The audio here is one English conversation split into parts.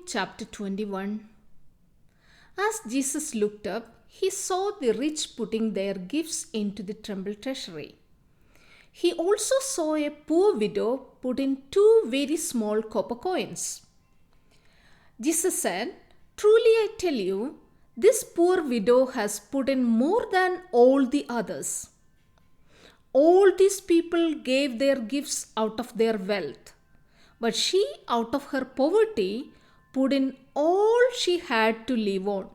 chapter 21. As Jesus looked up, he saw the rich putting their gifts into the temple treasury. He also saw a poor widow put in 2 very small copper coins. Jesus said, "Truly I tell you, this poor widow has put in more than all the others. All these people gave their gifts out of their wealth, but she, out of her poverty, put in all she had to live on."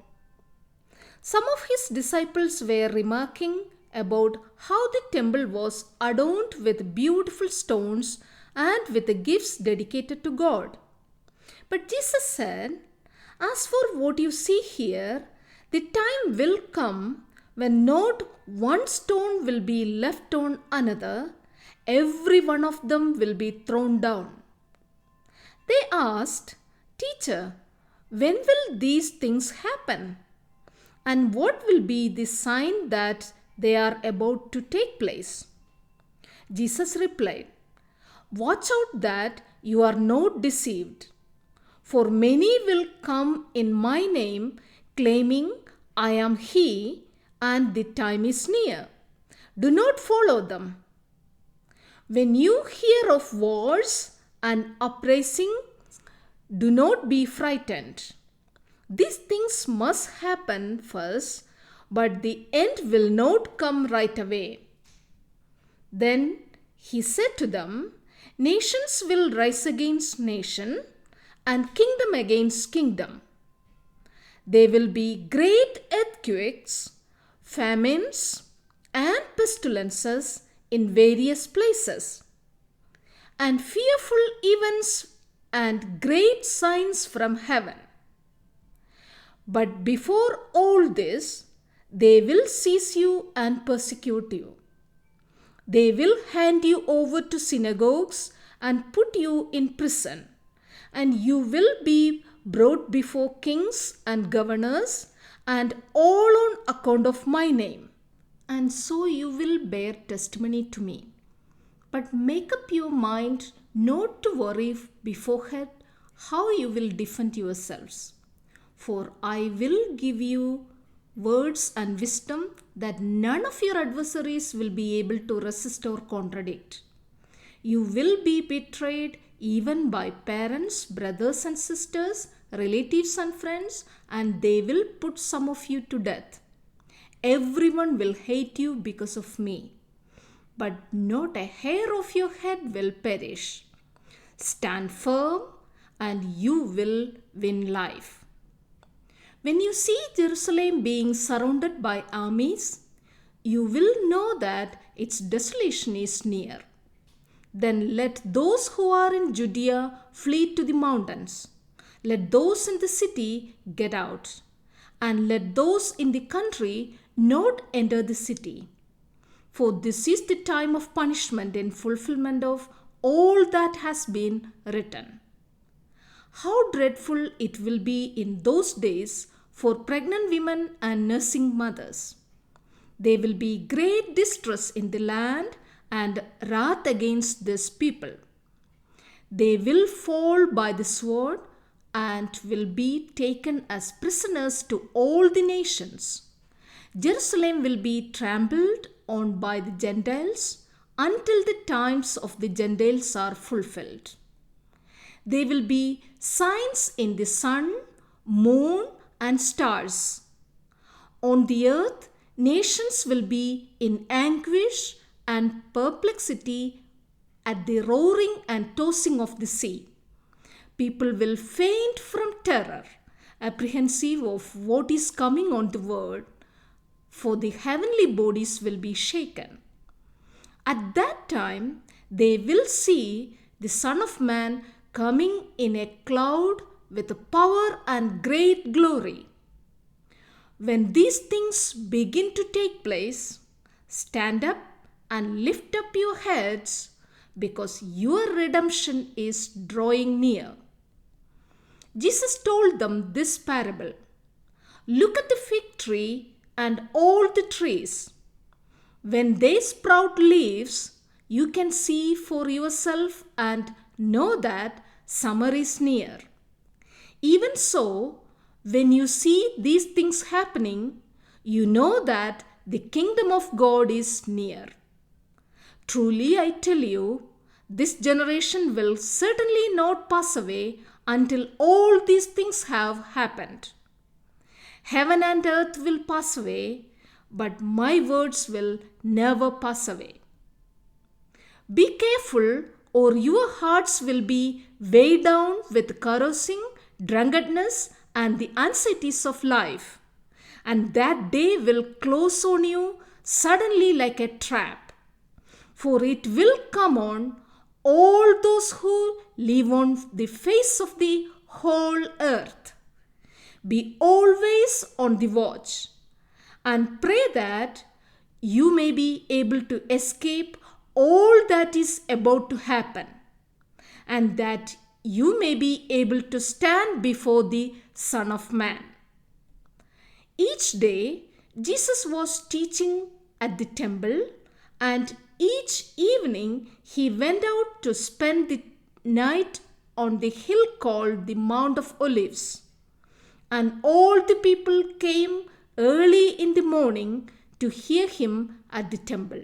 Some of his disciples were remarking about how the temple was adorned with beautiful stones and with the gifts dedicated to God. But Jesus said, "As for what you see here, the time will come when not one stone will be left on another, every one of them will be thrown down." They asked, "Teacher, when will these things happen? And what will be the sign that they are about to take place?" Jesus replied, "Watch out that you are not deceived. For many will come in my name, claiming, 'I am he,' and the time is near. Do not follow them. When you hear of wars and uprising, do not be frightened. These things must happen first, but the end will not come right away." Then he said to them, "Nations will rise against nation, and kingdom against kingdom. There will be great earthquakes, famines, and pestilences in various places, and fearful events and great signs from heaven. But before all this, they will seize you and persecute you. They will hand you over to synagogues and put you in prison, and you will be brought before kings and governors, and all on account of my name. And so you will bear testimony to me. But make up your mind not to worry beforehand how you will defend yourselves. For I will give you words and wisdom that none of your adversaries will be able to resist or contradict. You will be betrayed even by parents, brothers and sisters, relatives and friends, and they will put some of you to death. Everyone will hate you because of me, but not a hair of your head will perish. Stand firm, and you will win life. When you see Jerusalem being surrounded by armies, you will know that its desolation is near. Then let those who are in Judea flee to the mountains. Let those in the city get out, and let those in the country not enter the city. For this is the time of punishment in fulfillment of all that has been written. How dreadful it will be in those days for pregnant women and nursing mothers. There will be great distress in the land and wrath against this people. They will fall by the sword and will be taken as prisoners to all the nations. Jerusalem will be trampled on by the Gentiles until the times of the Gentiles are fulfilled. There will be signs in the sun, moon, and stars. On the earth, nations will be in anguish and perplexity at the roaring and tossing of the sea. People will faint from terror, apprehensive of what is coming on the world, for the heavenly bodies will be shaken. At that time, they will see the Son of Man coming in a cloud with power and great glory. When these things begin to take place, stand up and lift up your heads, because your redemption is drawing near." Jesus told them this parable. "Look at the fig tree and all the trees. When they sprout leaves, you can see for yourself and know that summer is near. Even so, when you see these things happening, you know that the kingdom of God is near. Truly, I tell you, this generation will certainly not pass away until all these things have happened. Heaven and earth will pass away, but my words will never pass away. Be careful, or your hearts will be weighed down with carousing, drunkenness, and the anxieties of life. And that day will close on you suddenly like a trap. For it will come on all those who live on the face of the whole earth. Be always on the watch and pray that you may be able to escape all that is about to happen, and that you may be able to stand before the Son of Man. Each day, Jesus was teaching at the temple, and each evening he went out to spend the night on the hill called the Mount of Olives. And all the people came early in the morning to hear him at the temple.